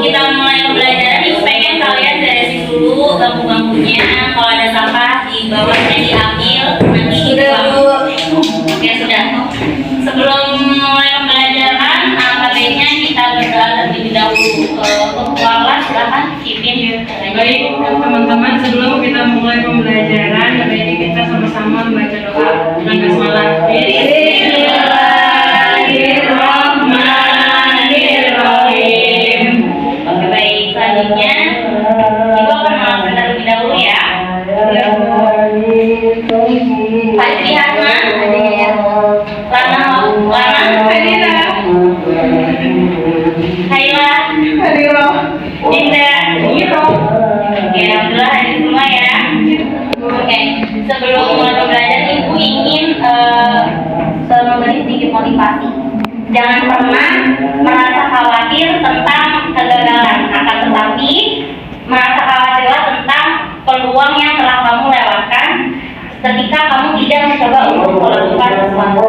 kita mulai pembelajaran, Ibu pengen kalian beresin dulu bangku-bangkunya. Kalau ada sampah di bawahnya diambil, nanti Ibu. Oke, sudah. Sebelum mulai pembelajaran, baiknya kita berdoa terlebih dahulu. Untuk silahkan pimpin. Baik teman-teman, sebelum kita mulai pembelajaran, baiknya kita sama-sama membaca doa dengan basmalah. Bismillahirrahmanirrahim. Oke, baik. Selanjutnya Ibu akan melakukan terlebih dahulu ya. Fajri Hasna, adanya ya. Lana, Fadila, Haila, Dinda, Hiro. Oke, alhamdulillah hadir semua ya. Oke, sebelum mulai pembelajaran, Ibu ingin memberi sedikit motivasi. Jangan pernah merasa khawatir tentang kegagalan, akan tetapi merasa khawatirlah tentang peluang yang telah kamu lewatkan ketika kamu tidak mencoba untuk melakukan sesuatu.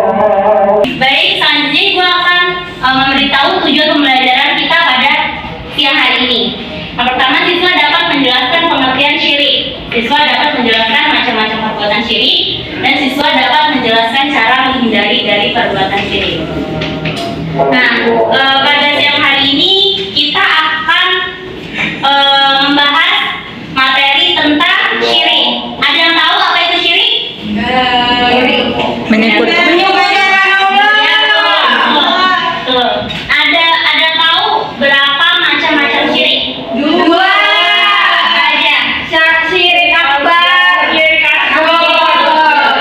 Baik, selanjutnya Ibu akan memberitahu tujuan pembelajaran kita pada siang hari ini. Yang pertama, siswa dapat menjelaskan pengertian syirik. Siswa dapat menjelaskan macam-macam perbuatan syirik, dan siswa dapat menjelaskan cara menghindari dari perbuatan syirik. Nah, pada siang hari ini kita akan membahas materi tentang syirik. Ada yang tahu apa itu syirik? Menyebut Ada tahu berapa macam-macam syirik? 2 aja. Syirik akbar, syirik asghar.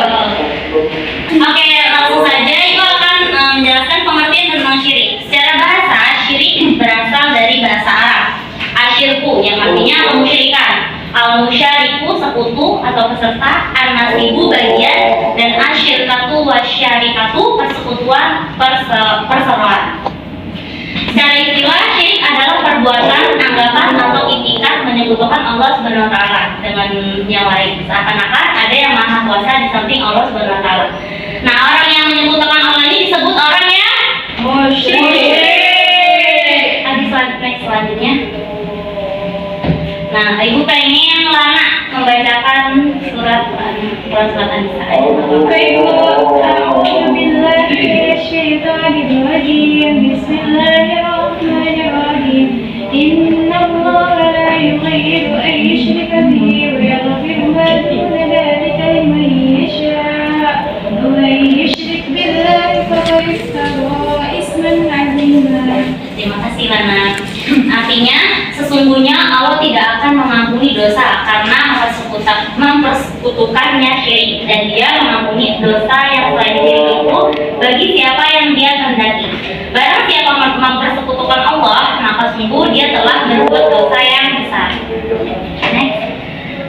Oke, langsung saja Ibu akan menjelaskan pengertian tentang syirik. Secara bahasa, syirik berasal dari bahasa Arab asyirku, yang artinya kemusyrikan. Al-musyariku sekutu atau peserta, an-nasibu bagian, dan asyirkatu wasyarikatu persekutuan, perseroan. Secara istilah, syirik adalah perbuatan, anggapan, atau itikat menyekutukan Allah Subhanahu wa Ta'ala dengan yang lain, seakan-akan ada yang maha kuasa di samping Allah Subhanahu wa Ta'ala. Nah, orang yang menyekutukan Allah ini disebut orang yang musyrik. Next selanjutnya. Nah, Ibu pengen Lana membacakan surat An-Nisa. Baik, a'udzu billahi minasyaitonir rajim. Bismillahirrahmanirrahim. Innallaha la yughayyiru an yushraka bihi wa yaghfiru ma duna dzalika liman yasha'. Wa man yushrik billahi faqad iftara isman 'azima. Terima kasih Lana. Artinya, sesungguhnya Allah tidak akan mengampuni dosa karena mempersekutukannya syirik, dan Dia mengampuni dosa yang selain syirik itu bagi siapa yang Dia kehendaki. Barang siapa mempersekutukan Allah, maka sungguh dia telah berbuat dosa yang besar. Next.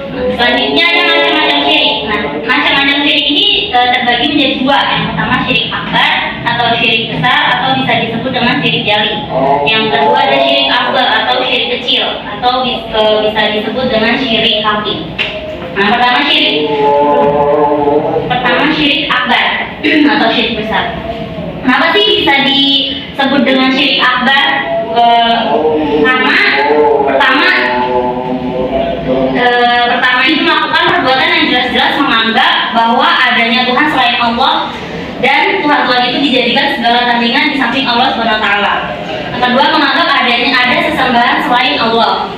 Selanjutnya ada macam-macam syirik. Nah, macam-macam syirik ini terbagi menjadi 2. Yang pertama syirik akbar atau syirik besar, atau bisa disebut dengan syirik jali. Yang kedua ada syirik asghar atau syirik kecil, atau bisa disebut dengan syirik khafi. Nah, pertama syirik akbar atau syirik besar. Kenapa sih bisa disebut dengan syirik akbar? Karena pertama itu melakukan perbuatan yang jelas-jelas menganggap bahwa adanya Tuhan selain Allah, dan Tuhan itu dijadikan segala tandingan di samping Allah Subhanahu wa Ta'ala. Yang kedua, menganggap ada sesembahan selain Allah.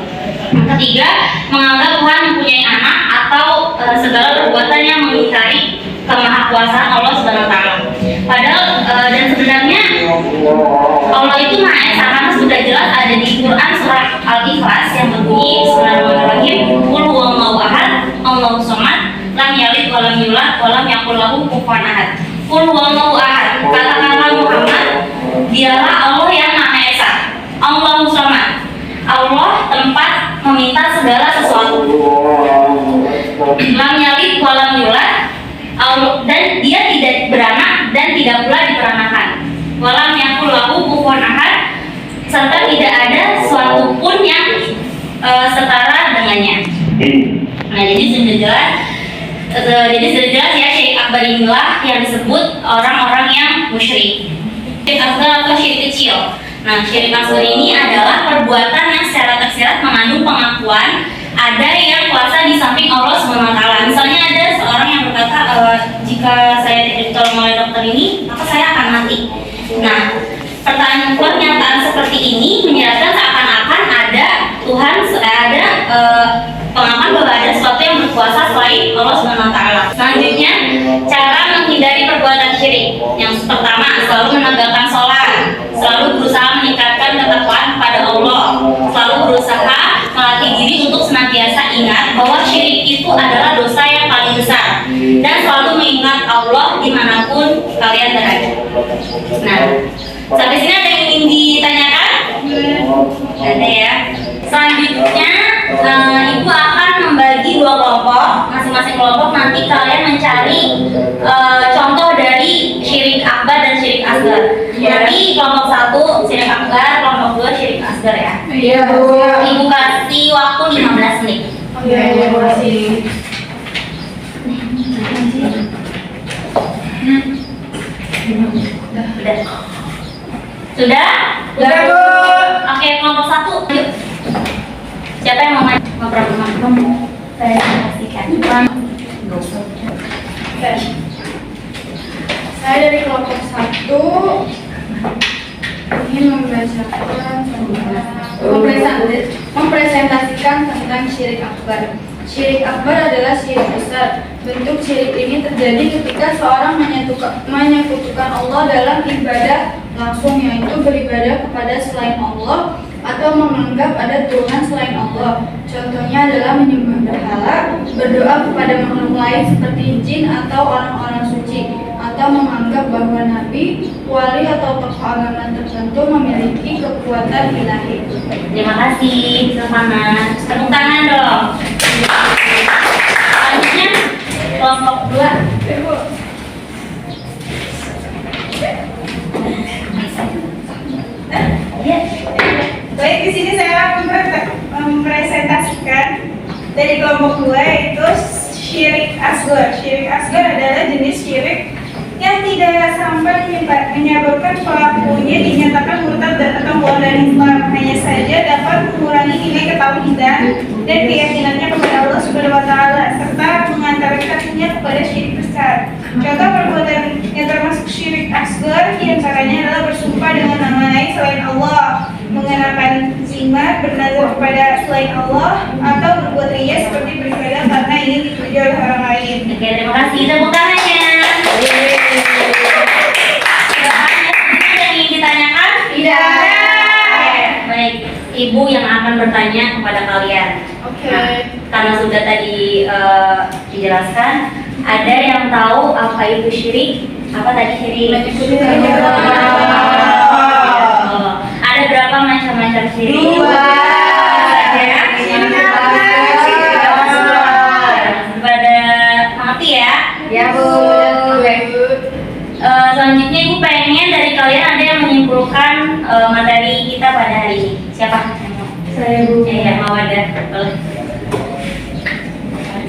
Yang ketiga, menganggap Tuhan mempunyai anak atau segala perbuatan yang mengingkari kemahakuasaan Allah Subhanahu wa Ta'ala. Padahal dan sebenarnya Allah itu Maha Esa, karena sudah jelas ada di Quran surat Al-Ikhlas yang berbunyi Bismillahirrahmanirrahim, Qul huwallahu ahad, Allahus samad, lam yalid wa lam yulad wa lam yakul lahu kufuwan ahad. Qul huwallahu ahad, katakanlah Muhammad, dialah Allah yang Maha Esa, Allahus samad, Allah tempat meminta segala sesuatu, lam yalid wa lam yulad, dan dia tidak beranak dan tidak pula diperanakan, walam yakul lahu kufuwan ahad, serta tidak ada suatu pun yang setara dengannya. Nah, jadi sudah jelas ya, syirik akbar inilah yang disebut orang-orang yang musyrik. Syirik asghar atau syirik kecil. Nah, syirik asghar ini adalah perbuatan yang ada yang puasa di samping Allah SWT. Misalnya ada seorang yang berkata, jika saya tidak ditolong oleh dokter ini, maka saya akan mati. Nah, pernyataan seperti ini menjelaskan seakan-akan ada Tuhan, ada pengakuan bahwa ada sesuatu yang berkuasa selain Allah SWT. Selanjutnya, cara menghindari perbuatan syirik. Yang pertama, selalu menegakkan sholat, selalu berusaha meningkatkan ketakwaan kepada Allah, selalu berusaha melatih diri untuk senantiasa ingat bahwa syirik itu adalah dosa yang paling besar, dan selalu mengingat Allah dimanapun kalian berada. Nah, sampai sini ada yang ingin ditanyakan? Ada ya. Selanjutnya, ibu akan membagi dua kelompok. Masing-masing kelompok nanti kalian mencari contoh dari syirik akbar dan syirik asgar. Nanti kelompok 1 syirik akbar, kelompok 2 syirik asgar ya. Iya, Bu. Ibu kasih waktu 15 menit. Oke, terima kasih. Sudah? Sudah? Sudah, Bu. Oke, kelompok 1. Yuk. Siapa yang mau ngobrol? Saya kasihkan. Saya dari kelompok 1 ingin mempresentasikan tentang syirik akbar. Syirik akbar adalah syirik besar. Bentuk syirik ini terjadi ketika seorang menyekutukan Allah dalam ibadah langsung, yaitu beribadah kepada selain Allah atau menganggap ada Tuhan selain Allah. Contohnya adalah menyembah berhala, berdoa kepada makhluk lain seperti jin atau orang-orang suci, atau menganggap bahwa nabi, wali atau tokoh agama tertentu memiliki kekuatan ilahi. Terima kasih, semangat. Tepuk tangan dong. Selanjutnya kelompok 2. Ya. Baik, di sini saya mempresentasikan dari kelompok 2, yaitu syirik asghar. Syirik asghar adalah jenis syirik yang tidak sampai menyebabkan pelakunya dinyatakan murtad atau keluar dari Islam, hanya saja dapat mengurangi nilai ketauhidan dan keyakinannya kepada Allah Subhanahu wa taala serta mengantarkannya kepada syirik besar. Contoh perbuatan yang termasuk syirik asghar diantaranya adalah bersumpah dengan nama lain selain Allah, mengenakan zimat, bernazar kepada selain Allah, atau berbuat riya seperti beribadah karena ingin dipuji oleh orang lain. Oke, terima kasih. Tepuk tangannya. Ada yang ingin ditanyakan? Tidak. Oke, baik. Ibu yang akan bertanya kepada kalian. Oke. Nah, karena sudah tadi dijelaskan, ada yang tahu apa itu syirik? Apa tadi syirik? Oh, ada berapa macam-macam syirik? 2. Pada mengerti ya? Ya, Bu. Selanjutnya ibu pengen dari kalian ada yang menyimpulkan materi kita pada hari ini. Siapa? Saya, Bu. Ya, Mawadah. Boleh.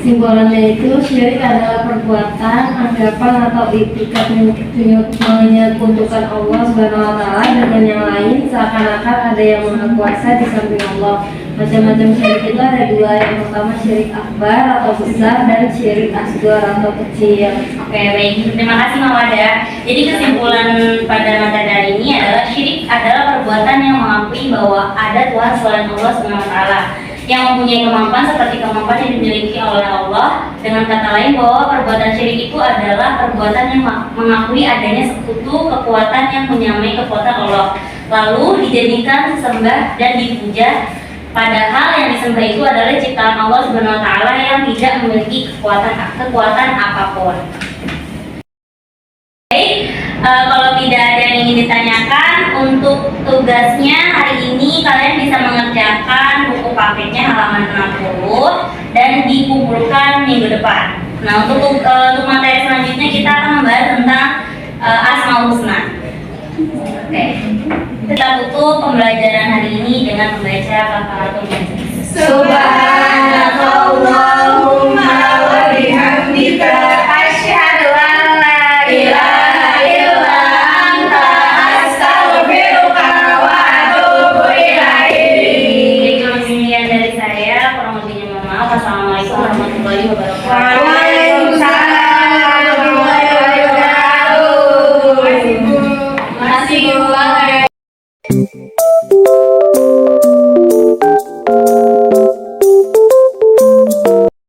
Simbolannya itu syirik adalah perbuatan, anggapan atau iktikad menyekutukan Allah Subhanahu wa taala dengan yang lain seakan-akan ada yang maha kuasa di samping Allah. Macam-macam syirik itu ada 2. Yang pertama syirik akbar atau besar dan syirik asghar atau kecil. Oke, baik. Terima kasih Mawadah. Jadi kesimpulan pada materi hari ini adalah syirik adalah perbuatan yang mengakui bahwa ada Tuhan selain Allah Subhanahu wa taala, yang mempunyai kemampuan seperti kemampuan yang dimiliki oleh Allah. Dengan kata lain, bahwa perbuatan syirik itu adalah perbuatan yang mengakui adanya sekutu kekuatan yang menyamai kekuatan Allah, lalu dijadikan sesembah dan dipuja, padahal yang disembah itu adalah ciptaan Allah Subhanahu wa taala yang tidak memiliki kekuatan apapun. Baik, kalau tidak ada yang ingin ditanyakan, untuk tugasnya hari ini kalian bisa mengerjakan buku paketnya halaman 60 dan dikumpulkan minggu depan. Nah, untuk materi selanjutnya kita akan membahas tentang Asmaul Husna. Oke, kita tutup pembelajaran hari ini dengan membaca kafaratul majlis. Subhanakallahumma wa bihamdika